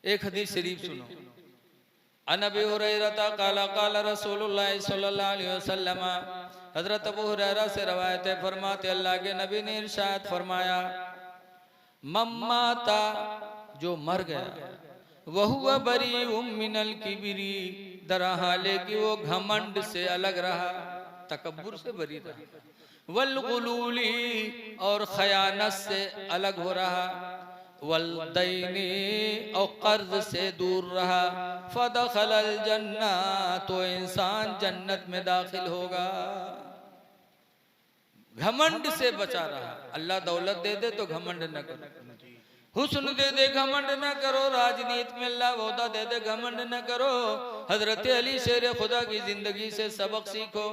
एक हदीस शरीफ सुनो। अन अबी हुरैरा क़ाला क़ाला रसूलुल्लाह सल्लल्लाहु अलैहि वसल्लम, हजरत अबू हुरैरा से रवायत है, फरमाते अल्लाह के नबी ने इरशाद फरमाया, मम्माता जो मर गया, वहुवा बरीउम मिनल किबरी, दरहाले कि वो घमंड से अलग रहा, तकब्बुर से बरी रहा, वल गुलूली और खयानत से अलग हो रहा, वल दैनी और कर्ज से दूर रहा, फदखलल जन्ना तो इंसान जन्नत में दाखिल होगा। घमंड से बचा रहा। अल्लाह दौलत दे दे तो घमंड न करो, हुस्न दे दे घमंड न करो, राजनीति में अल्लाह ओहदा दे दे घमंड न करो। हजरत अली शेर खुदा की जिंदगी से सबक सीखो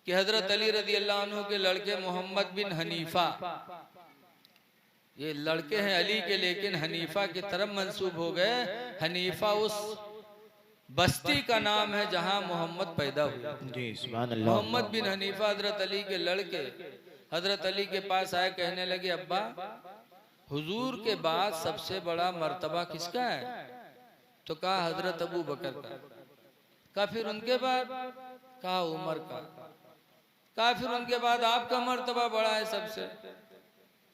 कि हजरत अली रदी अल्लाह अन्हु के लड़के मोहम्मद बिन हनीफा, ये लड़के हैं अली के, लेकिन हनीफा की तरफ मंसूब हो गए। हनीफा उस बस्ती का नाम है जहां मोहम्मद पैदा हुए। जी सुभान अल्लाह। मोहम्मद बिन हनीफा हजरत अली के लड़के हजरत अली के पास आए, कहने लगे अब्बा हुजूर के बाद सबसे बड़ा मर्तबा किसका है? तो कहा हजरत अबू बकर का। कहा फिर उनके बाद? कहा उमर का। कहा फिर उनके बाद आपका मर्तबा बड़ा है सबसे?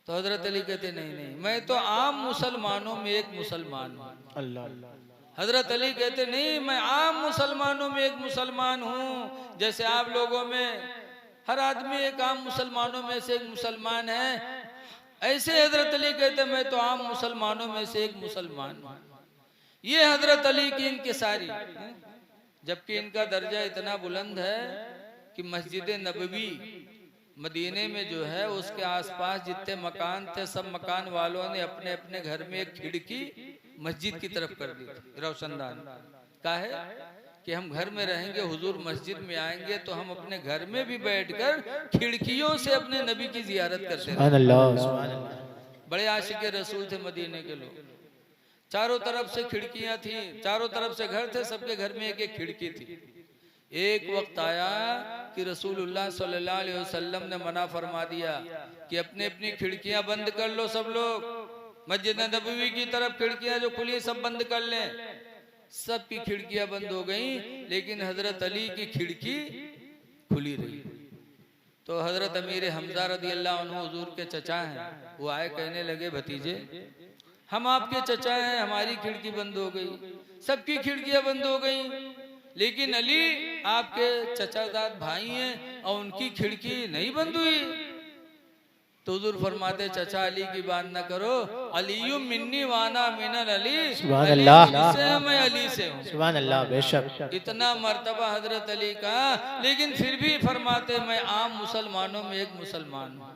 तो हजरत अली कहते नहीं नहीं, मैं तो आम मुसलमानों में एक मुसलमान हूँ। अल्लाह। हजरत अली कहते नहीं, मैं आम मुसलमानों में एक मुसलमान हूँ, जैसे आप लोगों में हर आदमी एक आम मुसलमानों में से एक मुसलमान है, ऐसे हजरत अली कहते मैं तो आम मुसलमानों में से एक मुसलमान हूँ। ये हजरत अली की इंकिसारी, जबकि इनका दर्जा इतना बुलंद है कि मस्जिद नबवी मदीने में जो है उसके आसपास जितने मकान थे सब मकान वालों ने अपने अपने घर में एक खिड़की मस्जिद की तरफ कर दी थी, रोशनदान। का है कि हम घर में रहेंगे, हुजूर मस्जिद में आएंगे तो हम अपने घर में भी बैठकर खिड़कियों से अपने नबी की जियारत करते थे। बड़े आशिक रसूल थे मदीने के लोग। चारों तरफ से खिड़कियां थी, चारों तरफ से घर थे, सबके घर में एक एक खिड़की थी। एक वक्त आया कि रसूलुल्लाह सल्लल्लाहु अलैहि वसल्लम ने मना फरमा दिया कि अपने अपनी खिड़कियां बंद कर लो सब लोग, मस्जिद नबवी की तरफ खिड़कियां जो खुली सब बंद कर लें। सबकी खिड़कियां बंद हो गई, लेकिन हजरत अली की खिड़की खुली रही। तो हजरत अमीर हमजा रदी अल्लाह अन्हु हुजूर के चचा हैं, वो आए, कहने लगे भतीजे हम आपके चचा हैं, हमारी खिड़की बंद हो गई, सबकी खिड़कियां बंद हो गई, लेकिन अली आपके चचाजाद भाई हैं और उनकी खिड़की नहीं बंद हुई। तो हुजूर फरमाते चचा अली की बात न करो, अलीयु मिन्नी वाना मिनल अली, सुभान अल्लाह, से मैं अली से हूँ। सुभान अल्लाह, बेशक। इतना मर्तबा हजरत अली का, लेकिन फिर भी फरमाते मैं आम मुसलमानों में एक मुसलमान हूँ।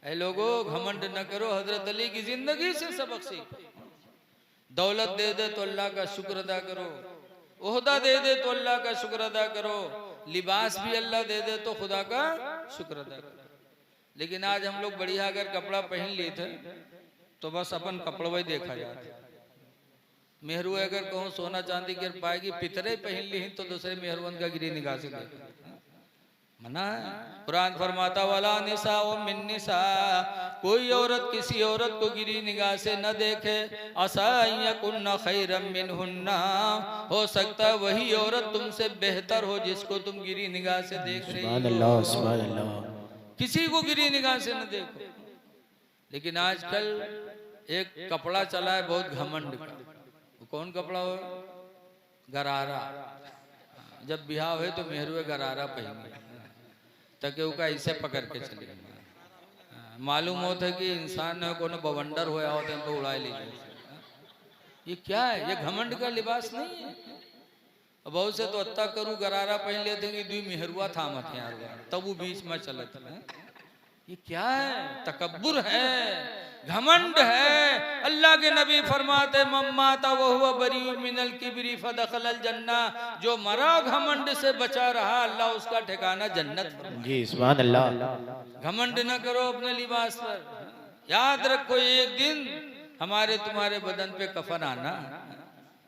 ऐ लोगों घमंड न करो, हजरत अली की जिंदगी से सबक सीखो। दौलत दे दे तो अल्लाह का शुक्र अदा करो, ओहदा दे दे तो अल्लाह का शुक्र अदा करो, लिबास भी अल्लाह दे दे तो खुदा का शुक्र अदा करो। लेकिन आज हम लोग बढ़िया अगर कपड़ा पहन लिए थे तो बस अपन कपड़ा वही देखा जाता। मेहरू अगर कहूँ सोना चांदी गिर पाएगी, पितरे पहन ली तो दूसरे मेहरवन का गिरी निगाह से देखा मना है। कुरान फरमाता वाला निसा ओ मिन निसा, कोई औरत किसी औरत को गिरी निगाह से न देखे, असायकुन्ना खैरम मिनहुन्ना, हो सकता वही औरत तुमसे बेहतर हो जिसको तुम गिरी निगाह से देख रही हो। अल्लाह सुभान अल्लाह। किसी को गिरी निगाह से न देखो। लेकिन आजकल एक कपड़ा चला है बहुत घमंड का, वो कौन कपड़ा हो? गरारा। जब बिहाव है तो मेहरू गरारा पहने ताकि उसका ऐसे पकड़ के चले। मालूम होता है कि इंसान ने कोनो बवंडर होया होता है तो उड़ाए लीजिए। ये क्या है? ये घमंड का लिबास नहीं है। बहुत से तो अत्ता करू गरारा पहन लेते हैं कि दुई मेहरुआ थामत है यार, तब वो बीच में चलत है। ये क्या है? तकब्बुर है, घमंड है। अल्लाह के नबी फरमाते मम्माता वहुवा बरीउ मिनल किब्री फदखलल जन्ना, जो मरा घमंड से बचा रहा अल्लाह उसका ठिकाना जन्नत। जी सुभान अल्लाह। घमंड न करो अपने लिबास पर। याद रखो एक दिन हमारे तुम्हारे बदन पे कफन आना।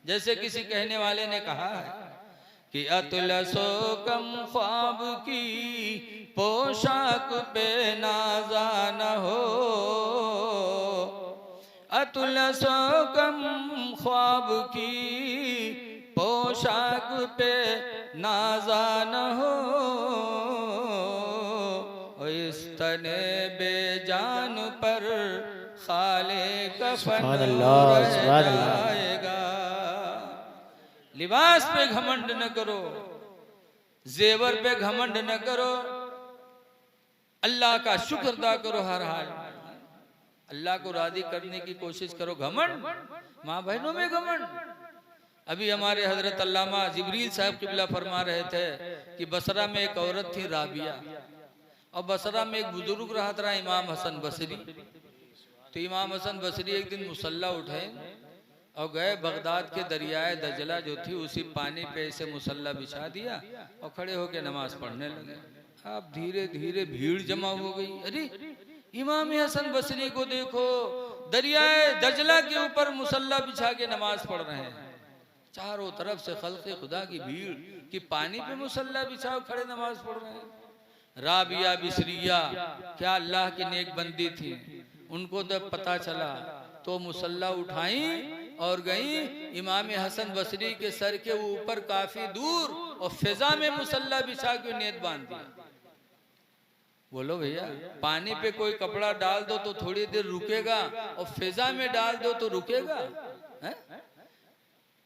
जैसे किसी कहने वाले ने कहा है कि अतलसो कम ख्वाब की पोशाक पे नाजा न हो, अतुल सो कम ख्वाब की पोशाक पे नाजा न हो, इस तने बेजान पर खाले कफन रह जाएगा। लिबास पे घमंड न करो, जेवर पे घमंड न करो, अल्लाह का शुक्र अदा करो हर हाल। अल्लाह को राजी करने की कोशिश करो। घमंड, माँ बहनों में घमंड। अभी हमारे हजरत अल्लामा जिब्रील साहब किबला फरमा रहे थे कि बसरा में एक औरत थी राबिया, और बसरा में एक बुजुर्ग रहा था इमाम हसन बसरी। तो इमाम हसन बसरी एक दिन मुसल्ला उठे और गए बगदाद के दरियाए दजला जो थी उसी पानी पे ऐसे मुसल्ला बिछा दिया और खड़े होकर नमाज पढ़ने लगे। अब धीरे धीरे भीड़ जमा हो गई। अरे इमाम हसन बसरी को देखो, दरियाए दजला के ऊपर मुसल्ला बिछा के नमाज पढ़ रहे हैं। चारों तरफ से खल्क़े खुदा की भीड़ कि पानी पे मुसल्ला बिछाओ, खड़े नमाज पढ़ रहे हैं। राबिया बिसरिया क्या अल्लाह की नेक बंदी थी, उनको जब पता चला तो मुसल्ला उठाई और गई इमाम हसन बसरी के सर के ऊपर काफी दूर और फिजा में मुसल्ला बिछा के नियत बांध दिया। बोलो भैया, पानी पे कोई कपड़ा डाल दो तो थोड़ी देर रुकेगा और फिजा में डाल दो तो रुकेगा है?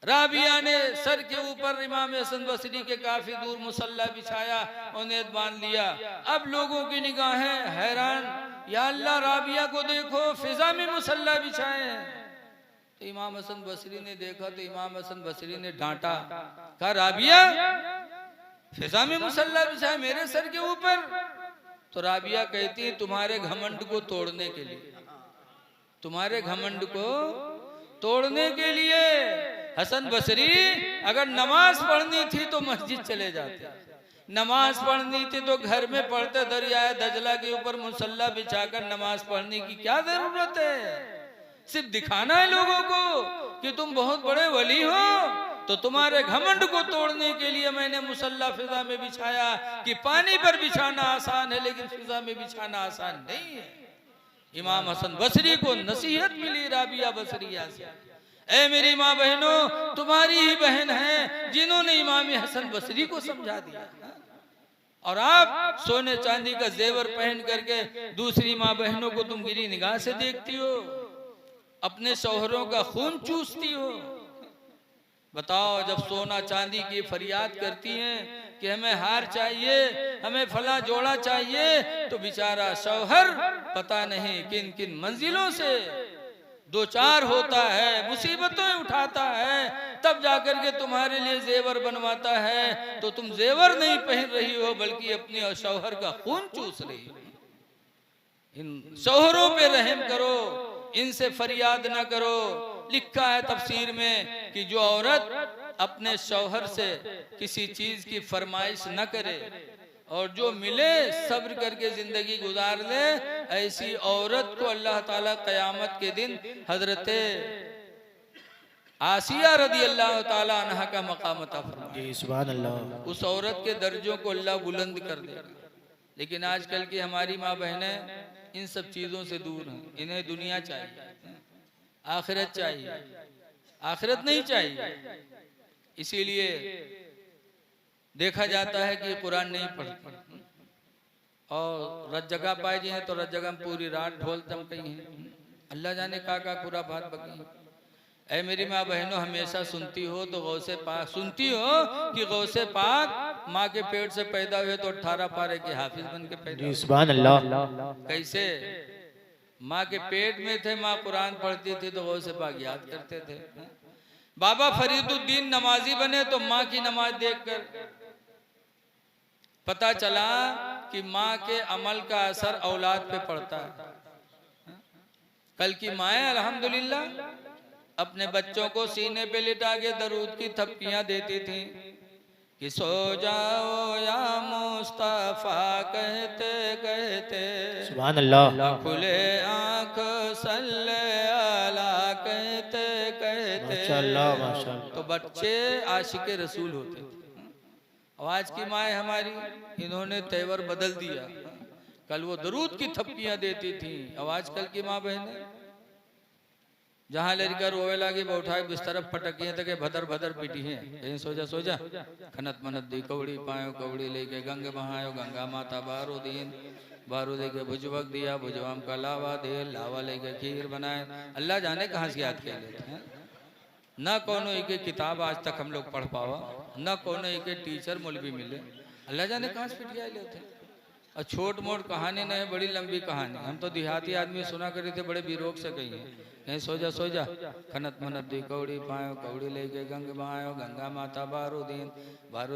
राबिया ने सर के ऊपर इमाम हसन बसरी के काफी दूर मुसल्ला बिछाया और नियत बांध लिया। अब लोगों की निगाहें हैरान, या अल्लाह राबिया को देखो फिजा में मुसल्ला बिछाए। तो इमाम हसन बसरी ने देखा तो इमाम हसन बसरी ने डांटा, कहा राबिया फिजा में मुसल्ला बिछाए मेरे सर के ऊपर। तो राबिया कहती है तुम्हारे घमंड को तोड़ने के लिए, तुम्हारे घमंड को तोड़ने के लिए। हसन बसरी अगर नमाज पढ़नी थी तो मस्जिद चले जाते, नमाज पढ़नी थी तो घर में पढ़ते। दरियाए दजला के ऊपर मुसल्ला बिछाकर नमाज पढ़ने की क्या जरूरत है? सिर्फ दिखाना है लोगों को कि तुम बहुत बड़े वली हो। तो तुम्हारे घमंड को तोड़ने के लिए मैंने मुसल्ला फिजा में बिछाया कि पानी पर बिछाना आसान है लेकिन फिजा में बिछाना आसान नहीं है। इमाम हसन बसरी को नसीहत मिली राबिया बसरिया से। ऐ मेरी माँ बहनों, तुम्हारी ही बहन है जिन्होंने इमाम हसन बसरी को समझा दिया, और आप सोने चांदी का जेवर पहन करके दूसरी माँ बहनों को तुम गिरी निगाह से देखती हो, अपने शौहरों का खून चूसती हो। बताओ, जब सोना चांदी की फरियाद करती हैं कि हमें हार चाहिए, हमें फला जोड़ा चाहिए, तो बेचारा शौहर पता नहीं किन किन मंजिलों से दो चार होता है, मुसीबतें उठाता है, तब जाकर के तुम्हारे लिए जेवर बनवाता है। तो तुम जेवर नहीं पहन रही हो बल्कि अपने शौहर का खून चूस रही हो। इन शौहरों पे रहम करो, इनसे फरियाद ना करो। लिखा है तफसीर में कि जो औरत अपने शौहर से किसी चीज की फरमाइश न करे और जो मिले सब्र करके जिंदगी गुजार ले, ऐसी औरत को अल्लाह ताला कयामत के दिन हजरत आसिया रदी अल्लाह ताला अन्हा का मकाम अता फरमाए। सुभान अल्लाह। उस औरत के दर्जों को अल्लाह बुलंद कर देगा। लेकिन आजकल की हमारी माँ बहनें इन सब चीजों से दूर हैं। इन्हें दुनिया चाहिए, आखिरत चाहिए, आखिरत नहीं चाहिए। इसीलिए देखा जाता है कि कुरान नहीं पढ़ते और रज जगह पाए जी हैं तो रज जगह पूरी रात ढोल चमकई हैं, अल्लाह जाने का पूरा बात बकी। ऐ मेरी माँ बहनों, हमेशा सुनती हो तो गौसे पाक, सुनती हो कि गौसे पाक माँ के पेट से पैदा हुए तो 18 पारे के हाफिज बन के पैदा हुए। सुभान अल्लाह। कैसे? माँ के पेट में थे, माँ कुरान पढ़ती थी तो गौसे पाक याद करते थे। बाबा फरीदुद्दीन नमाजी बने तो माँ की नमाज देखकर पता चला कि माँ के अमल का असर औलाद पे पड़ता है। कल की माएँ अल्हम्दुलिल्लाह अपने बच्चों को सीने पे लिटा के दरूद की थपकियां देती थी कि सो जाओ या मुस्तफा कहते कहते, सुभान अल्लाह। खुले आंख सल्ले अला कहते कहते। माशाअल्लाह माशाअल्लाह। तो बच्चे आशिक रसूल होते थे। आज की माए हमारी, इन्होंने तेवर बदल दिया। कल वो दरूद की थपकियां देती थी, अब आजकल की माँ बहनें जहाँ लड़का रोवे लागी बैठा बिस्तर फटकिए तक भदर भदर पीटी है, कहीं सो जा खनत मनत दी कौड़ी पायो कौड़ी लेके गंगे बहायो गंगा माता बारो दीन बारू दे के भुजवक दिया भुजवाम का लावा दे लावा लेके खीर बनाए। अल्लाह जाने कहाँ से याद कर लेते हैं। न कोनो एक किताब आज तक हम लोग पढ़ पावा, न कोनो एक टीचर मौलवी मिले, अल्लाह जाने कहाँ से पिटिया लेते हैं। और छोट मोट कहानी नहीं, बड़ी लंबी कहानी। हम तो देहाती आदमी सुना करे थे, बड़े बिरोग से कही कहीं सो जा खनत मनत दी कौड़ी पायो कौड़ी लेके गंग बहायो गंगा माता बारू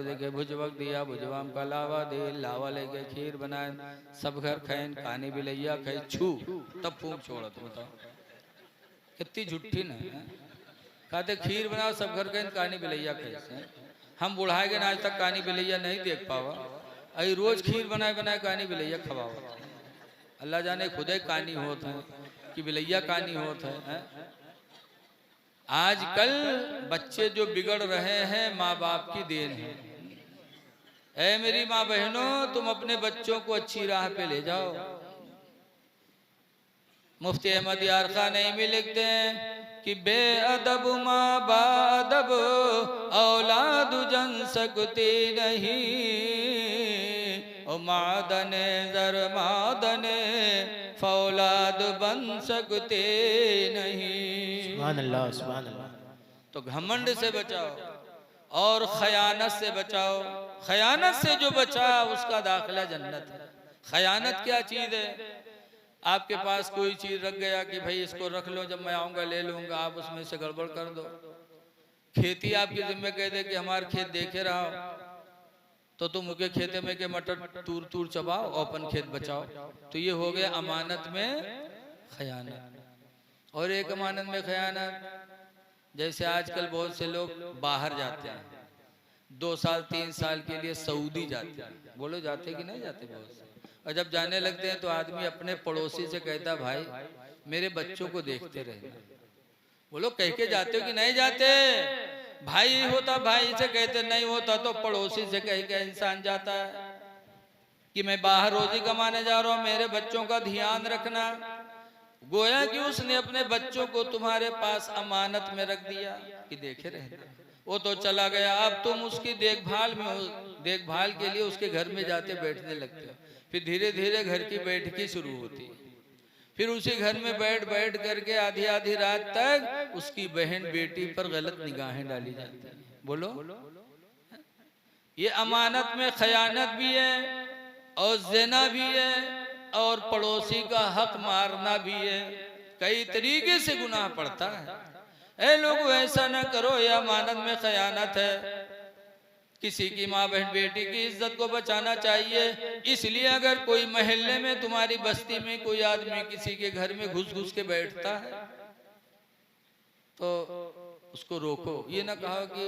दे के भुजवक दिया भुजवाम का लावा दे लावा लेके खीर बनाए। सब घर खैन कानी बिलैया खै छू तब फूंक छोड़ा। तो बताओ कितनी झुट्ठी न कहते खीर बनाओ सब घर खैन कानी बिलैया खै। हम बुढ़ाए गए आज तक कानी बिलैया नहीं देख पावा, अई रोज खीर बनाए बनाए कानी बिलैया खवाओ। अल्लाह जाने खुदे कानी होत है कि बिलैया कानी होत है। आजकल बच्चे जो बिगड़ रहे हैं माँ बाप की देन है। ऐ मेरी माँ बहनों, तुम अपने बच्चों को अच्छी राह पे ले जाओ। मुफ्ती अहमद यार खान नहीं लिखते हैं कि बेअदब माँ बादब औलाद जन सकती नहीं, ओ मादने जर मादने फौलाद बन सकते नहीं। सुभान अल्लाह सुभान अल्लाह। तो घमंड से बचाओ और खयानत से बचाओ। खयानत से जो बचा उसका दाखिला जन्नत है। खयानत क्या चीज है? आपके पास कोई चीज रख गया कि भाई इसको रख लो, जब मैं आऊंगा ले लूंगा, आप उसमें से गड़बड़ कर दो। खेती आपकी जिम्मे कह दे कि हमारे खेत देखे रहो, तो तुम उनके खेते में के मटर तूर तूर चबाओ और अपन खेत बचाओ। तो ये हो गया अमानत में खयानत। और एक अमानत में खयानत, जैसे आजकल बहुत से लोग बाहर जाते हैं, 2 साल 3 साल के लिए सऊदी जाते हैं। बोलो जाते कि नहीं जाते? बहुत से। और जब जाने लगते हैं तो आदमी अपने पड़ोसी से कहता भाई मेरे बच्चों को देखते रहे। बोलो कह के जाते हो कि नहीं जाते? भाई होता भाई से कहते, नहीं होता तो पड़ोसी से कह के इंसान जाता है कि मैं बाहर रोजी कमाने जा रहा हूं, मेरे बच्चों का ध्यान रखना। गोया कि उसने अपने बच्चों को तुम्हारे पास अमानत में रख दिया कि देखे रहे। वो तो चला गया, अब तुम उसकी देखभाल में हो, देखभाल के लिए उसके घर में जाते बैठने लगते हो। फिर धीरे धीरे घर की बैठकी शुरू होती है। फिर उसी घर में बैठ बैठ करके आधी आधी रात तक उसकी बहन बेटी पर गलत निगाहें डाली जाती है। बोलो, ये अमानत में खयानत भी है और ज़िना भी है और पड़ोसी का हक मारना भी है। कई तरीके से गुनाह पड़ता है। ऐ लोगों ऐसा न करो, ये अमानत में खयानत है। किसी की माँ बहन बेटी की इज्जत को बचाना चाहिए। इसलिए अगर कोई मोहल्ले में तुम्हारी बस्ती में कोई आदमी किसी के घर में घुस घुस के बैठता है तो उसको रोको। ये ना कहो कि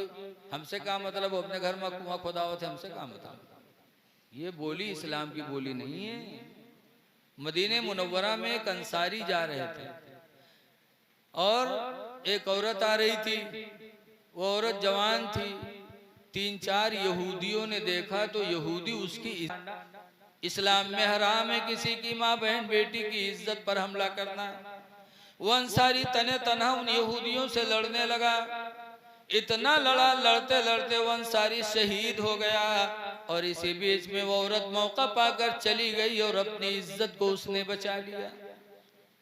हमसे क्या मतलब, अपने घर में कुआं खोदा हो थे, हमसे क्या मतलब। ये बोली इस्लाम की बोली नहीं है। मदीने मुनव्वरा में एक अंसारी जा रहे थे और एक औरत आ रही थी। वो औरत जवान थी। 3-4 यहूदियों ने देखा तो यहूदी उसकी इस्लाम में हराम है किसी की माँ बहन बेटी की इज्जत पर हमला करना। वो अंसारी तने तनहा उन यहूदियों से लड़ने लगा। इतना लड़ा, लड़ते लड़ते वो अंसारी शहीद हो गया। और इसी बीच में वो औरत मौका पाकर चली गई और अपनी इज्जत को उसने बचा लिया।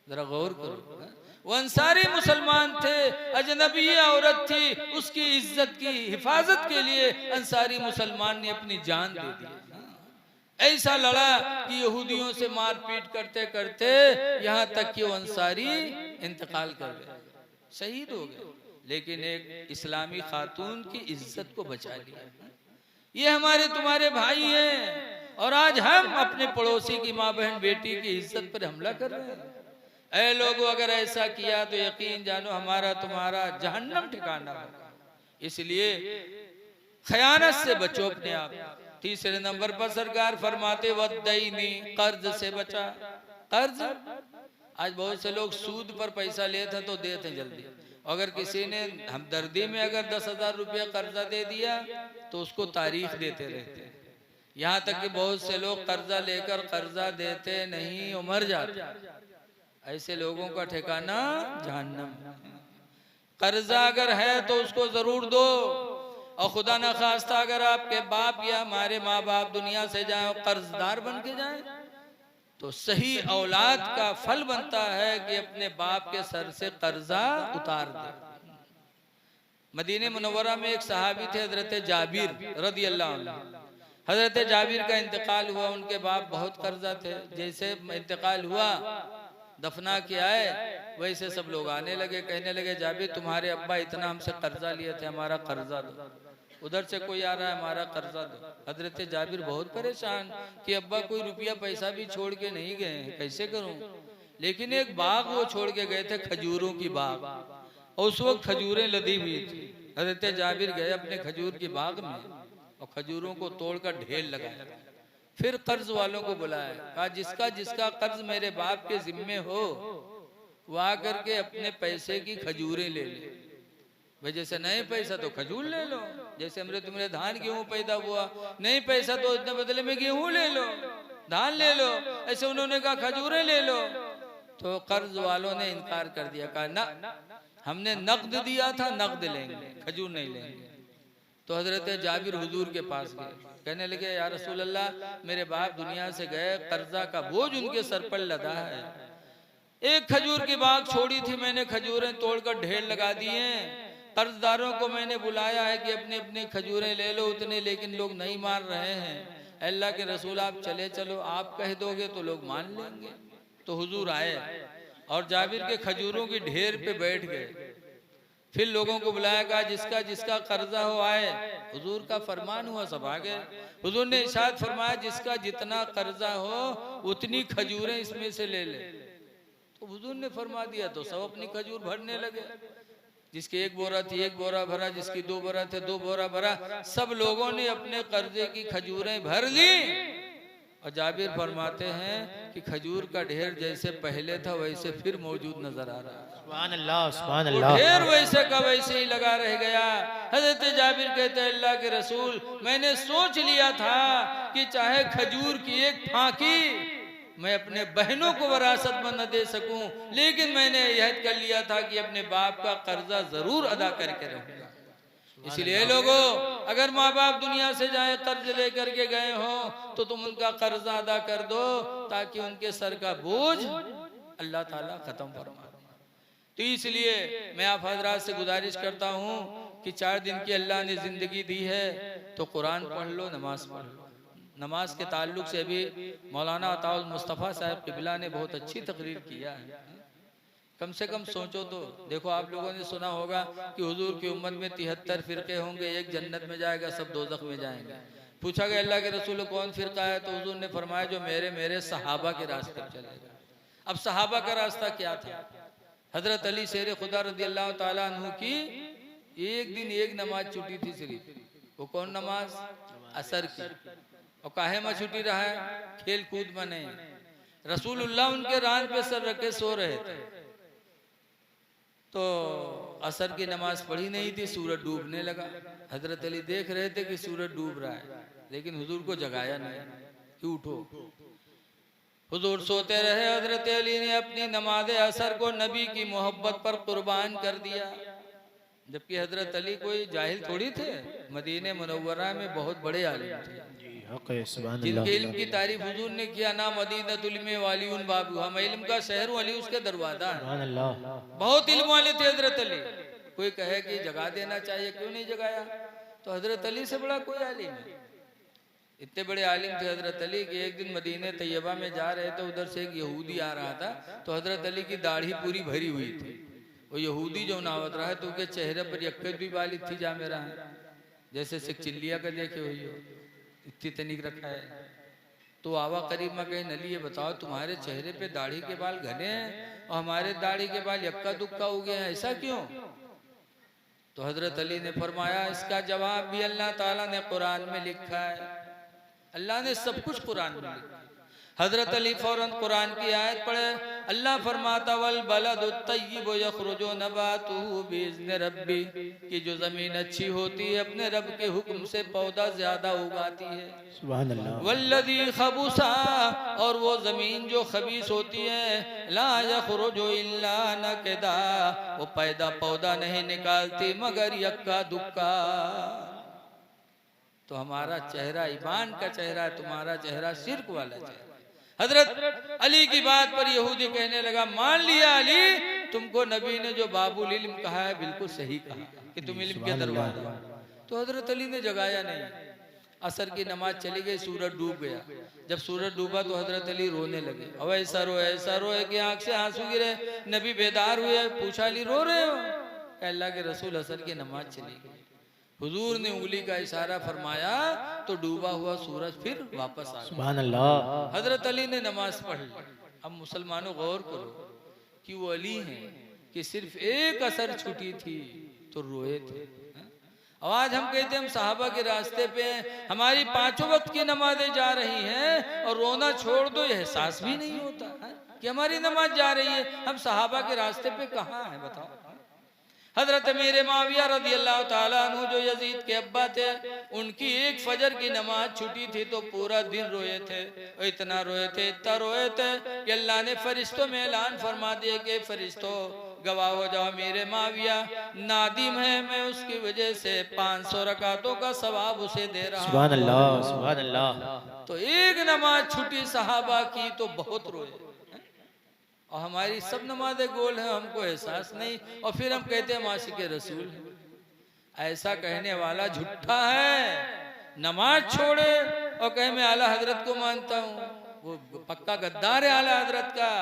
जरा गौर करो, वो अंसारी मुसलमान थे, अजनबी औरत थी, उसकी इज्जत की हिफाजत के लिए अंसारी मुसलमान ने अपनी जान दे दी। ऐसा लड़ा कि यहूदियों से मारपीट करते करते यहाँ तक कि वो अंसारी इंतकाल कर गए, शहीद हो गए। लेकिन एक इस्लामी खातून की इज्जत को बचा लिया। ये हमारे तुम्हारे भाई हैं और आज हम अपने पड़ोसी की माँ बहन बेटी की इज्जत पर हमला कर रहे हैं। ऐ लोगों, अगर ऐसा किया तो यकीन जानो हमारा तुम्हारा जहन्नम ठिकाना होगा। इसलिए खयानत से बचो अपने आप। 3 नंबर पर सरकार फरमाते वद्दैनी, कर्ज से बचा। कर्ज, आज बहुत से लोग सूद पर पैसा लेते तो देते जल्दी। अगर किसी ने हमदर्दी में अगर 10,000 रुपया कर्जा दे दिया तो उसको तारीख देते रहते हैं। यहाँ तक कि बहुत से लोग कर्जा लेकर कर्जा देते नहीं और मर जाते। ऐसे लोगों का ठिकाना जहन्नम। कर्जा अगर है तो उसको जरूर दो, और खुदा न खास्ता अगर आपके बाप या हमारे माँ बाप दुनिया से जाए और कर्जदार बन के जाए, तो सही औलाद का फल बनता है कि अपने बाप के सर से कर्जा उतार दे। मदीने मुनव्वरा में एक सहाबी थे हजरत जाबिर रदी अल्लाह अन्हु। हजरत जाबिर का इंतकाल हुआ, उनके बाप बहुत कर्जा थे। जैसे इंतकाल हुआ, दफना के आए, वैसे सब लोग आने लगे, कहने लगे जाबिर तुम्हारे अब्बा इतना हमसे कर्जा लिए थे, हमारा कर्जा दो। उधर से कोई आ रहा है, हमारा कर्जा दो। हजरत जाबिर बहुत परेशान कि अब्बा कोई रुपया पैसा भी छोड़ के नहीं गए, कैसे करूं। लेकिन एक बाग वो छोड़ के गए थे, खजूरों की बाग, और उस वक्त खजूरें लदी हुई थी। हजरत जाबिर गए अपने खजूर की बाग में और खजूरों को तोड़कर ढेर लगाया। फिर कर्ज वालों को बुलाया, कहा जिसका जिसका कर्ज मेरे बाप के जिम्मे हो वो आकर के अपने पैसे की खजूरें ले ले। भाई जैसे नहीं पैसा तो खजूर ले लो, जैसे हमरे तुम्हारे धान गेहूं पैदा हुआ, नहीं पैसा तो इतने बदले में गेहूं ले लो, धान ले लो। ऐसे उन्होंने कहा खजूरें ले लो, तो कर्ज वालों ने इनकार कर दिया, कहा ना हमने नकद दिया था, नकद लेंगे, खजूर नहीं लेंगे। तो हजरत जाबिर हुजूर के पास गए, कहने लगे या रसूल अल्लाह, मेरे बाप दुनिया से गए, कर्जा का बोझ उनके सर पर लदा है। एक खजूर की बाग छोड़ी थी मैंने, खजूरें तोड़कर ढेर लगा दिए। कर्जदारों को मैंने बुलाया है कि अपने अपने खजूरें ले लो उतने, लेकिन लोग नहीं मान रहे हैं। अल्लाह के रसूल आप चले चलो, आप कह दोगे तो लोग मान लेंगे। तो हुजूर आए और जाबिर के खजूरों की ढेर पे बैठ गए। फिर लोगों को बुलाया, कहा जिसका जिसका कर्जा हो आए। हुजूर का फरमान हुआ, सब आ गए। हुजूर ने इरशाद फरमाया जिसका जितना कर्जा हो उतनी खजूरें इसमें से ले ले। तो हुजूर ने फरमा दिया, तो सब अपनी खजूर भरने लगे। जिसकी एक बोरा थी एक बोरा भरा, जिसकी दो बोरा थे दो बोरा भरा, सब लोगों ने अपने कर्जे की खजूरें भर ली। और जाबिर फरमाते हैं कि खजूर का ढेर जैसे पहले था वैसे फिर मौजूद नजर आ रहा है। सुभान अल्लाह, सुभान अल्लाह। ढेर वैसे का वैसे ही लगा रह गया। हजरत जाबिर कहते हैं अल्लाह के रसूल, मैंने सोच लिया था कि चाहे खजूर की एक फांकी मैं अपने बहनों को विरासत में न दे सकूं, लेकिन मैंने यह कर लिया था कि अपने बाप का कर्जा जरूर अदा करके रहूंगा। इसलिए लोगों, अगर माँ बाप दुनिया से जाए कर्ज लेकर के गए हो तो तुम उनका कर्जा अदा कर दो, ताकि उनके सर का बोझ अल्लाह ताला खत्म फरमा। तो इसलिए मैं आप हजरात से गुजारिश करता हूँ कि 4 दिन की अल्लाह ने जिंदगी दी है तो कुरान पढ़ लो, नमाज पढ़ लो। नमाज के ताल्लुक से भी मौलाना अताउल मुस्तफ़ा साहब क़िबला ने बहुत अच्छी तकरीर किया है। कम से कम सोचो तो, देखो आप लोगों ने सुना होगा कि हुजूर की उम्मत में 73 फिरके होंगे, एक जन्नत में जाएगा, सब दोज़ख में जाएंगे। पूछा गया अल्लाह के रसूल कौन फिरका है, तो हुजूर ने फरमाया जो मेरे सहाबा के रास्ते पर चलेगा। अब सहाबा का रास्ता क्या था? हजरत अली शेर खुदा रज़ी अल्लाह ताला अन्हु की एक दिन एक नमाज छुट्टी थी सिर्फ। वो कौन नमाज? असर की। और काहे में छुट्टी रहा है? खेल कूद में नहीं। रसूलुल्लाह उनके रान पे सर रखे सो रहे थे, तो असर की नमाज पढ़ी नहीं थी, सूरज डूबने लगा। हजरत अली देख रहे थे कि सूरज डूब रहा है, लेकिन हुजूर को जगाया नहीं कि उठो। हुजूर सोते रहे। हजरत अली ने अपनी नमाज असर को नबी की मोहब्बत पर कुर्बान कर दिया। जबकि हजरत अली कोई जाहिल थोड़ी थे, मदीने मुनव्वरा में बहुत बड़े आलिम थे, जिनके इल्म की तारीफ हुजूर ने किया ना मदीनतुल इल्म वालिउन बाबू, हम इल्म का शहर अली उसके दरवाजा है। बहुत इल्म वाले थे हजरत अली। कोई कहे कि जगा देना चाहिए, क्यों नहीं जगाया? तो हजरत अली से बड़ा कोई आलिम है? इतने बड़े आलिम थे हजरत अली कि एक दिन मदीने तैयबा में जा रहे थे, उधर से एक यहूदी आ रहा था, तो हजरत अली की दाढ़ी पूरी भरी हुई थी। वो यहूदी जो नावत रहा है तो उसके चेहरे पर यक्कत भी वाली थी जा मेरा, जैसे सिख चिल्लिया का देखे हुई हो, इतनी तनिक रखा है। तो आवा करीब में कहीं नली, ये बताओ तुम्हारे चेहरे पे दाढ़ी के बाल घने हैं और हमारे दाढ़ी के बाल यक्का दुक्का हो गए हैं, ऐसा क्यों? तो हजरत अली ने फरमाया इसका जवाब भी अल्लाह ताला ने कुरान में लिखा है। अल्लाह ने सब कुछ कुरान में लिखा। हजरत अली फौरन कुरान की आयत पढ़े, अल्लाह फरमाता वल बलदुत तय्यिबु यखरुजु नबातुहु बिइज़्नि रब्बी, कि जो जमीन अच्छी होती है अपने रब के हुक्म से पौधा ज्यादा उगाती है। सुभान अल्लाह। वल्लदी खबुसा, और वो जमीन जो खबीस होती है, ला यखरुजु इल्ला नकदा, वो पैदा पौधा नहीं निकालती मगर यक्का दुक्का। तो हमारा चेहरा ईमान का चेहरा है, तुम्हारा चेहरा शिर्क वाला चेहरा। हजरत अली की बात पर यहूदी कहने लगा, मान लिया अली, तुमको नबी ने जो बाबुल इल्म कहा है बिल्कुल सही कहा कि तुम इल्म के दरवाजा। तो हजरत अली ने जगाया नहीं। असर की नमाज चली गई, सूरज डूब गया। जब सूरज डूबा तो हजरत अली रोने लगे। अब ऐसा रोए कि आंख से आंसू गिरे। नबी बेदार हुए, पूछा अली रो रहे हो? अल्लाह के रसूल असर की नमाज चली गई। हुजूर ने उंगली का इशारा फरमाया तो डूबा हुआ सूरज फिर वापस आ गया। सुभान अल्लाह। हजरत अली ने नमाज पढ़ ली। अब मुसलमानों गौर करो कि वो अली हैं कि सिर्फ एक असर छुटी थी तो रोए थे। अब आज हम कहते हैं हम साहबा के रास्ते पे हैं, हमारी 5 वक्त की नमाजें जा रही हैं और रोना छोड़ दो, एहसास भी नहीं होता है कि हमारी नमाज जा रही है। हम साहबा के रास्ते पे कहाँ हैं बताओ। हजरत अमीर माविया रज़ी अल्लाह ताला अन्हु जो यजीद के अब्बा थे, उनकी एक फजर की नमाज छुटी थी तो पूरा दिन रोए थे। इतना रोए थे कि अल्लाह ने फरिश्तों में ऐलान फरमा दिया कि फरिश्तों गवाह हो जाओ, मेरे माविया नादिम है, मैं उसकी वजह से 500 रकातों का सवाब उसे दे रहा हूं। सुभान अल्लाह, सुभान अल्लाह। तो एक नमाज छुटी सहाबा की तो बहुत रोए, और हमारी सब नमाजें गोल हैं, हमको एहसास नहीं, और फिर हम कहते हैं माशिक रसूल। ऐसा कहने वाला झूठा है। नमाज छोड़े और कहे मैं आला हजरत को मानता हूँ, वो पक्का गद्दार है आला हजरत का।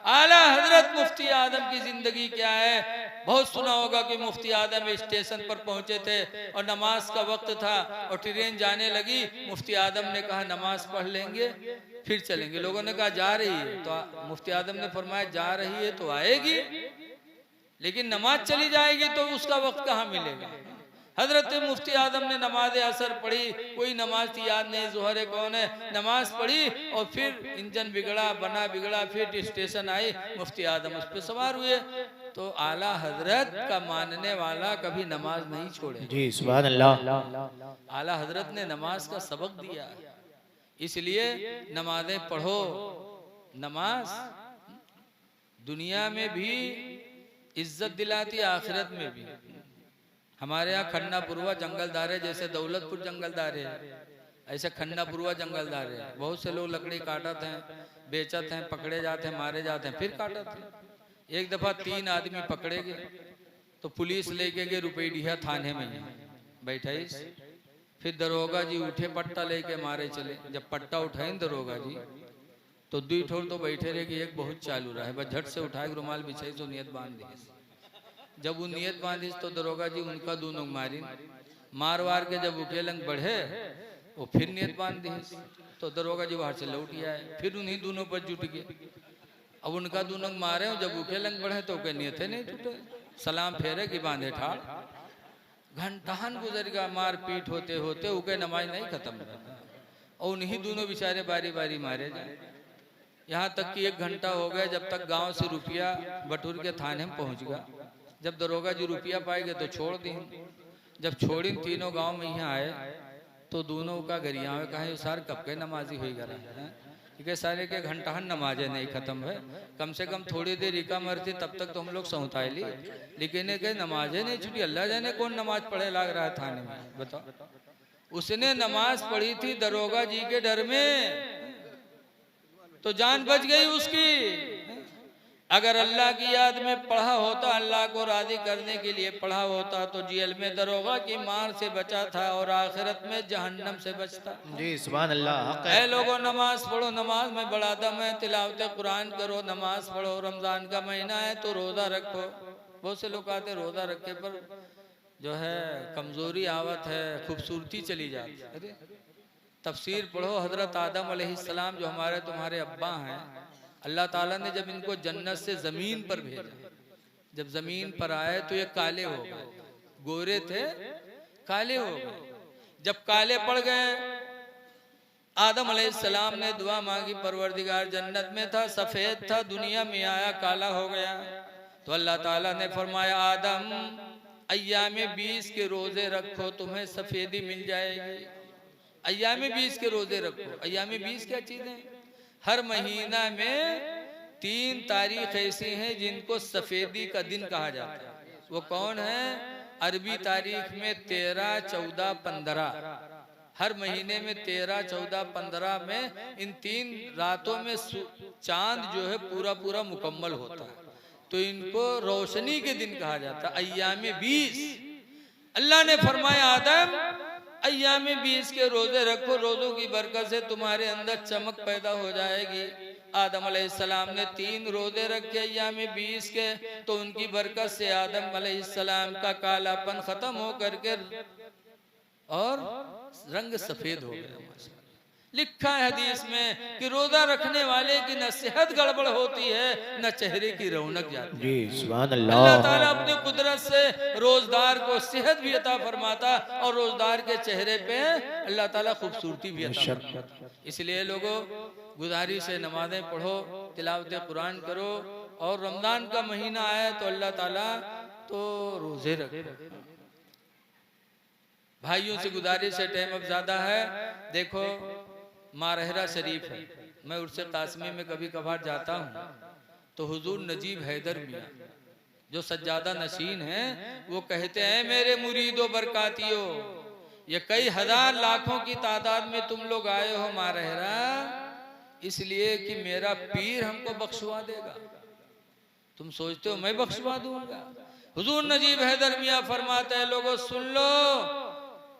आला हजरत मुफ्ती आदम की जिंदगी क्या है? बहुत सुना होगा कि मुफ्ती आदम स्टेशन पर पहुंचे थे और नमाज का वक्त था और ट्रेन जाने लगी। मुफ्ती आदम ने कहा नमाज पढ़ लेंगे फिर चलेंगे। लोगों ने कहा जा रही है, तो मुफ्ती आदम ने फरमाया जा रही है तो आएगी, लेकिन नमाज चली जाएगी तो उसका वक्त कहाँ मिलेगा। हजरत मुफ्ती आदम ने नमाज असर पढ़ी, कोई नमाज थी याद नहीं, जोहर कौन है, नमाज पढ़ी और फिर इंजन बिगड़ा, बना बिगड़ा, फिर स्टेशन आई, मुफ्ती आदम उस पर सवार हुए। तो आला हजरत का मानने वाला कभी नमाज नहीं छोड़े। जी सुभान अल्लाह। आला हजरत ने नमाज का सबक दिया, इसलिए नमाजें पढ़ो। नमाज दुनिया में भी इज्जत दिलाती, आखिरत में भी। हमारे यहाँ खन्नापुरवा जंगलदार है, जैसे दौलतपुर जंगलदार है, ऐसे खन्नापुरवा जंगलदार है। बहुत से लोग लकड़ी काटते हैं, बेचते हैं, पकड़े जाते हैं, मारे जाते हैं, फिर काटते हैं। एक दफा 3 आदमी पकड़े गए तो पुलिस लेके गए रुपैडिया थाने में बैठाई। फिर दरोगा जी उठे, पट्टा लेके मारे चले। जब पट्टा उठाए दरोगा जी तो 2 ठोर तो बैठे रहे कि एक बहुत चालू रहा है, बस झट से उठाए रुमाल बिछाई तो नियत बांध दी। जब वो नियत बांधी तो दरोगा जी उनका दोनों मारी, मार वार के जब उकेलंग बढ़े वो फिर नियत बांध दी। तो दरोगा जी बाहर से लौट आए, फिर उन्हीं दोनों पर जुट गए। अब उनका दोनों मारे, जब उकेलंग बढ़े तो के नियत नहीं टूटे, सलाम फेरे कि बांधे ठाड़। घंटान गुजर गया, मार पीट होते होते उके नमाज नहीं खत्म, और उन्हीं दोनों बेचारे बारी बारी मारे जाए। यहाँ तक कि 1 घंटा हो गया, जब तक गांव से रुपया बटूर के थाने में पहुंच गया। जब दरोगा जी रुपया पाएंगे तो छोड़ दी। जब छोड़ी तीनों गांव में यहाँ आए तो दोनों का गरिया में कहा सार कब के नमाजी हो गया, ठीक है सारे के घंटाहन नमाजें नहीं खत्म है, कम से कम थोड़ी देर इका मरती तब तक तो हम लोग सौताए ली, लेकिन के नमाजें नहीं छुटी। अल्लाह जाने कौन नमाज पढ़े लाग रहा है थाने में, बताओ। उसने नमाज पढ़ी थी दरोगा जी के डर में, तो जान बच गई उसकी। अगर अल्लाह की याद में पढ़ा होता, अल्लाह को राजी करने के लिए पढ़ा होता तो जेल में दरोगा की मार से बचा था और आखिरत में जहन्नम से बचता। जी सुभान अल्लाह। ऐ लोगों नमाज पढ़ो, नमाज में बड़ा दम है। तिलावत कुरान करो, नमाज पढ़ो। रमजान का महीना है तो रोजा रखो। बहुत से लोग कहते रोजा रखे पर जो है कमजोरी आवत है, खूबसूरती चली जाती है। अरे तफसीर पढ़ो, हजरत आदम अलैहिस्सलाम जो हमारे तुम्हारे अब्बा हैं, अल्लाह ताला ने जब इनको जन्नत से जमीन पर भेजा, जब जमीन पर आए तो ये काले हो गए, गोरे थे काले हो गए। जब काले पड़ गए आदम अलैहिस्सलाम ने दुआ मांगी, परवरदिगार जन्नत में था, सफेद था, दुनिया में आया काला हो गया। तो अल्लाह ताला ने फरमाया आदम अय्यामे 20 के रोजे रखो, तुम्हें सफेदी मिल जाएगी। अय्यामे 20 के रोजे रखो। अय्यामे 20 क्या चीज है? हर महीना में 3 तारीख ऐसी हैं जिनको सफेदी का दिन कहा जाता है। वो कौन है? अरबी तारीख में 13, 14, 15। हर महीने में 13, 14, 15 में इन 3 रातों में चांद जो है पूरा पूरा मुकम्मल होता है, तो इनको रोशनी के दिन कहा जाता है, अय्यामे 20। अल्लाह ने फरमाया आदम अय्यामे 20 के रोजे रखो, रोजों की बरकत से तुम्हारे अंदर चमक पैदा हो जाएगी। आदम अलैहिस्सलाम ने 3 रोजे रखे अय्यामे 20 के, तो उनकी बरकत से आदम अलैहिस्सलाम का कालापन खत्म हो करके और रंग सफेद हो गया। लिखा है हदीस में कि रोजा रखने वाले की न सेहत गड़बड़ होती है न चेहरे की रौनक जाती है। जी सुभान अल्लाह। अल्लाह ताला अपनी कुदरत से रोजदार को सेहत भी अता फरमाता और रोजदार के चेहरे पे अल्लाह ताला खूबसूरती भी अता फरमाता। इसलिए लोगों गुजारिश से नमाजें पढ़ो, तिलावत कुरान करो, और रमजान का महीना आया तो अल्लाह ताला तो रोजे रखो। भाइयों से गुजारिश है, टाइम अब ज्यादा है। देखो मारहरा शरीफ है, मैं उर्से कासमी में कभी कभार जाता हूँ तो हुजूर नजीब हैदर मियां जो सज्जादा नशीन हैं वो कहते हैं मेरे मुरीदो बरकातियों, ये कई हजार लाखों की तादाद में तुम लोग आए हो मारहरा इसलिए कि मेरा पीर हमको बख्शवा देगा। तुम सोचते हो मैं बख्शवा दूंगा? हुजूर नजीब हैदर मियां फरमाते हैं लोगों सुन लो,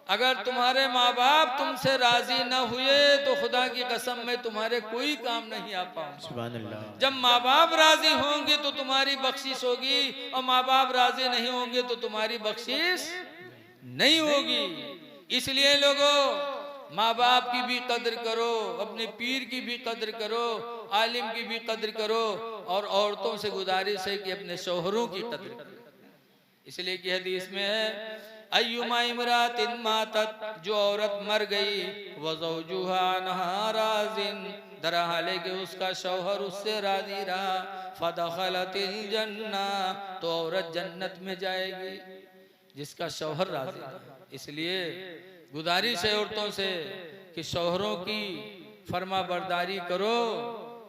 अगर तुम्हारे माँ बाप तुमसे राजी न हुए तो खुदा की कसम में तुम्हारे कोई काम नहीं आ पाऊंगा। सुभान अल्लाह। जब माँ बाप राजी होंगे तो तुम्हारी बख्शिश होगी, और माँ बाप राजी नहीं होंगे तो तुम्हारी बख्शिश नहीं होगी। इसलिए लोगों माँ बाप की भी कदर करो, अपने पीर की भी कदर करो, आलिम की भी कदर करो, और औरतों से गुजारिश है कि अपने शौहरों की कदर करो। इसलिए कि हदीस में है अय्युमा इमरातिन मातत, जो औरत मर गई वज़ौजुहा अन्हा राज़िन, दरहाले के उसका शौहर उससे राजी रहा, फदखलतिल जन्ना, तो औरत जन्नत में जाएगी जिसका शौहर राजी रहा। इसलिए गुजारिश है औरतों से कि शौहरों की फरमा बरदारी करो,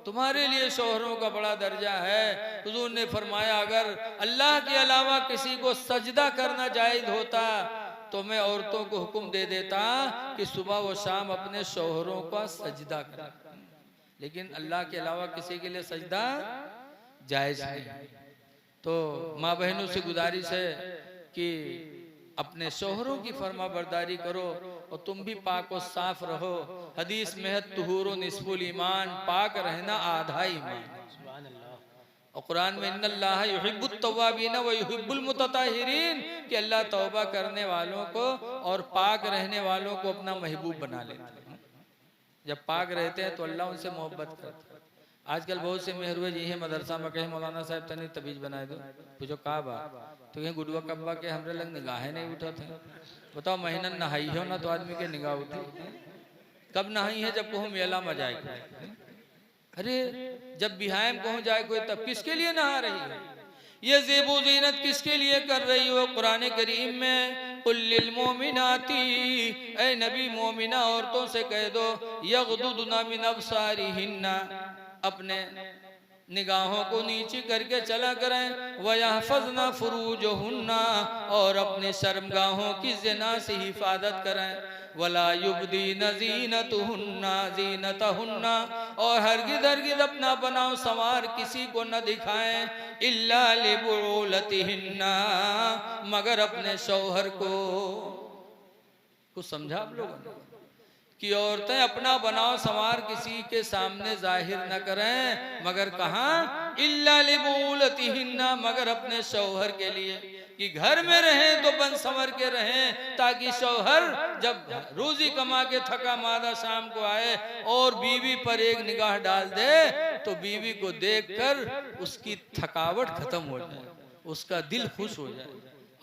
तुम्हारे लिए शौहरों का बड़ा दर्जा है। हुजूर ने फरमाया अगर अल्लाह के अलावा किसी को सजदा करना जायज होता तो मैं औरतों को हुक्म दे देता कि सुबह व शाम अपने शौहरों का सजदा करें, लेकिन अल्लाह के अलावा किसी के लिए सजदा जायज नहीं। तो माँ बहनों से गुजारिश है कि अपने शौहरों की फरमा बरदारी करो और तुम भी पाक और साफ रहो। हदीस में है तुहूरो निस्फुल ईमान, पाक रहना आधा ईमान। और कुरान में इन्नल्लाह युहिब्बुत तव्वाबीन व युहिब्बुल मुतताहिरीन, कि अल्लाह तौबा करने वालों को और पाक रहने वालों को अपना महबूब बना लेता है। जब पाक रहते हैं तो अल्लाह उनसे मोहब्बत करता है। आजकल बहुत से मेहरुए जी हैं मदरसा में कहे मौलाना साहब तनी तबीज बनाए दो, पूछो का बात, तो ये गुडवा कब्बा के हमरे लग निगाहें नहीं उठा थे। बताओ महीना नहाई हो ना तो आदमी के निगाह उठी, कब नहाई है? जब कहूँ मेला में जाए कोई, अरे जब बिहायम कहूँ जाए कोई तब किसके लिए नहा रही है? ये ज़ेबो ज़ीनत किसके लिए कर रही हो? कुरान करीम में कुल्लिल मोमिनाती, ऐ नबी मोमिना औरतों से कह दो यग़दुदना मिन अब्सारिहिन्ना, अपने निगाहों को नीचे करके चला करें, वयहफ़ज़ना फ़ुरूजहुन्ना, और अपने शर्मगाहों की ज़िना से हिफाजत करें, वला युब्दीन ज़ीनतहुन्ना ज़ीनतहुन्ना, और हरगिज़ हरगिज़ अपना बनाओ संवार किसी को न दिखाएं, इल्ला लिबुलतिहिन्ना, मगर अपने शौहर को। कुछ समझा आप लोगों ने कि औरतें अपना बनाव संवार किसी के सामने जाहिर न करें, मगर कहाँ इल्ला लिबुलतिहिन्ना, मगर अपने शौहर के लिए, कि घर में रहें तो बन संवर के रहें, ताकि शौहर जब रोजी कमा के थका मादा शाम को आए और बीवी पर एक निगाह डाल दे तो बीवी को देखकर उसकी थकावट खत्म हो जाए, उसका दिल खुश हो जाए।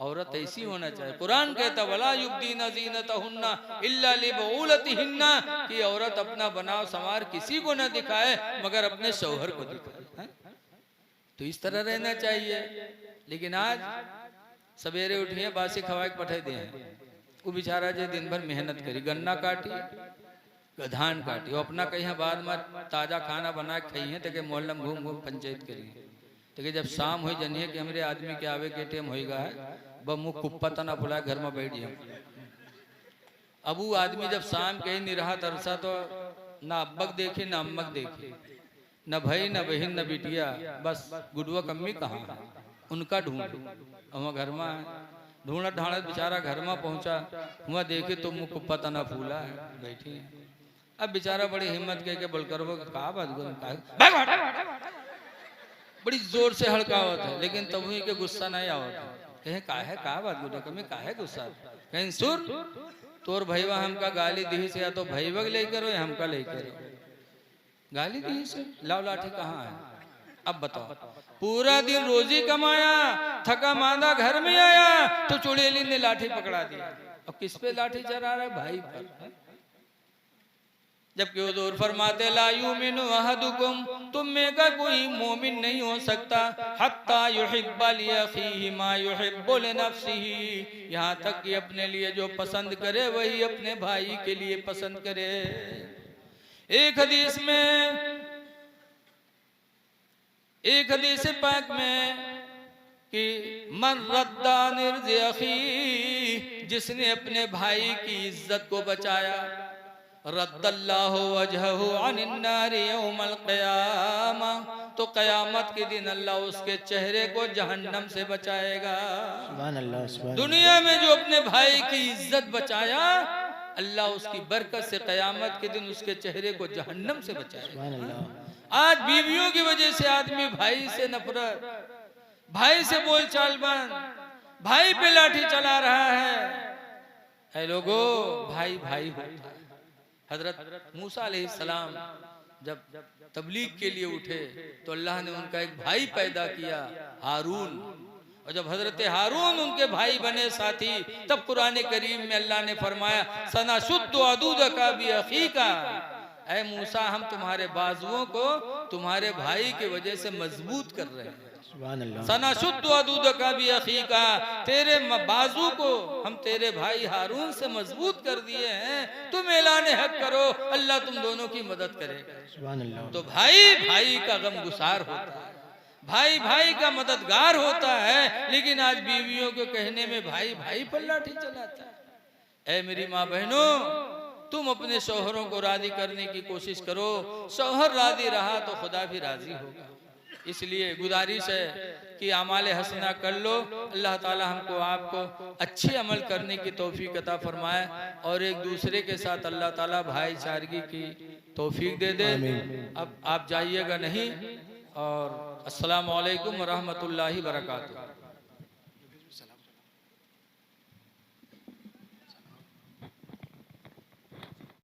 औरत ऐसी होना चाहिए। कुरान कहता वला युब्दीना ज़ीनतहुन्ना इल्ला लिबउलतिहिन्ना, कि औरत अपना बनाव संवार किसी को न दिखाए मगर अपने शौहर को दिखाए। तो इस तरह रहना चाहिए। लेकिन आज सवेरे उठिए बासी खवा के पठे दिए, वो बेचारा जो दिन भर मेहनत करी, गन्ना काटी, धान काटी, वो अपना कहीं बाद में ताजा खाना बना के खाई है, तो मोहल्ला में घूम घूम पंचायत करी। तो जब शाम हो जनिए कि हमारे आदमी के आवे के टेम होएगा है, बमु कुप्पा तना बुला घर में बैठ जाए। अब वो आदमी जब शाम कहीं नहीं रहा तरसा, तो ना अब्बक देखे ना अम्मक देखे, न भाई न बहन न बिटिया, बस गुडुआ कम्मी कहाँ, उनका ढूंढ। वहाँ घर में ढूंढत ढाड़त बेचारा घर में पहुंचा, वहाँ देखे तो मुँह कुप्पा तना फूला है, बैठी है। अब बेचारा बड़ी हिम्मत कह के बोलकर वो कहा बात बड़ी जोर से हड़कावत है, लेकिन तब ही के गुस्सा नहीं आवत। कहे का है का बात गुडा कमी का है गुस्सा, कहीं सुर तोर भैया हमका गाली दी से, या तो भैया लेकर हो या हमका लेकर गाली दी से, लाओ लाठी कहाँ है। अब बताओ, पूरा दिन रोजी कमाया, थका मांदा घर में आया तो चुड़ैली ने लाठी पकड़ा दिया। अब किस पे लाठी चढ़ा रहा है? भाई पर। जबकि हुजूर फरमाते ला युमिनु अहदुकुम, तुम में का कोई मोमिन नहीं हो सकता हत्ता युहिब्बा लि अखीहि मा युहिब्बु लि नफ्सिही, यहाँ तक कि अपने लिए जो पसंद करे वही अपने भाई के लिए पसंद करे। एक हदीस पाक में कि मन रद्दा निर्ज़ अखी, जिसने अपने भाई की इज्जत को बचाया, रद्दल्लाहु वजहहु अनिन नारि यौमल क़यामा, तो क़यामत के दिन अल्लाह उसके चेहरे को जहन्नम से बचाएगा। सुभान अल्लाह, सुभान। दुनिया में जो अपने भाई की इज्जत बचाया, अल्लाह उसकी बरकत से क़यामत के दिन उसके चेहरे को जहन्नम से बचाएगा। सुभान अल्लाह। आज बीवियों की वजह से आदमी भाई से नफरत, भाई से बोलचाल बंद, भाई पे लाठी चला रहा है। लोगो, भाई भाई होता है। हजरत मूसा अलैहिस्सलाम जब तबलीग के लिए उठे तो अल्लाह ने उनका एक भाई पैदा किया, हारून। और जब हजरत हारून उनके भाई बने साथी, तब कुरान करीम में अल्लाह ने फरमाया सनाशुद्दु अदूदका बि अखीका, ऐ मूसा हम तुम्हारे बाजुओं को तुम्हारे भाई की वजह से मजबूत कर रहे हैं। सनाशुद्दु अदूदका बि अखीका, तेरे बाजू को हम तेरे भाई हारून से मजबूत कर दिए हैं, तुम ऐलान हक करो, अल्लाह तुम दोनों की मदद करेगा। तो भाई भाई का गमगुसार होता है, भाई भाई का मददगार होता है। लेकिन आज बीवियों के कहने में भाई भाई पर लाठी चलाता है। ऐ मेरी माँ बहनों, तुम अपने शौहरों को राजी करने की कोशिश करो, शौहर राजी रहा तो खुदा भी राजी होगा। इसलिए गुजारिश है कि आमाले हसना कर लो, अल्लाह ताला हमको आपको अच्छे अमल करने की तौफीक अता फरमाए और एक दूसरे के साथ अल्लाह ताला भाईचारगी की तौफीक दे दे। अब आप जाइएगा नहीं, और अस्सलामु अलैकुम व रहमतुल्लाहि व बरकातुहू।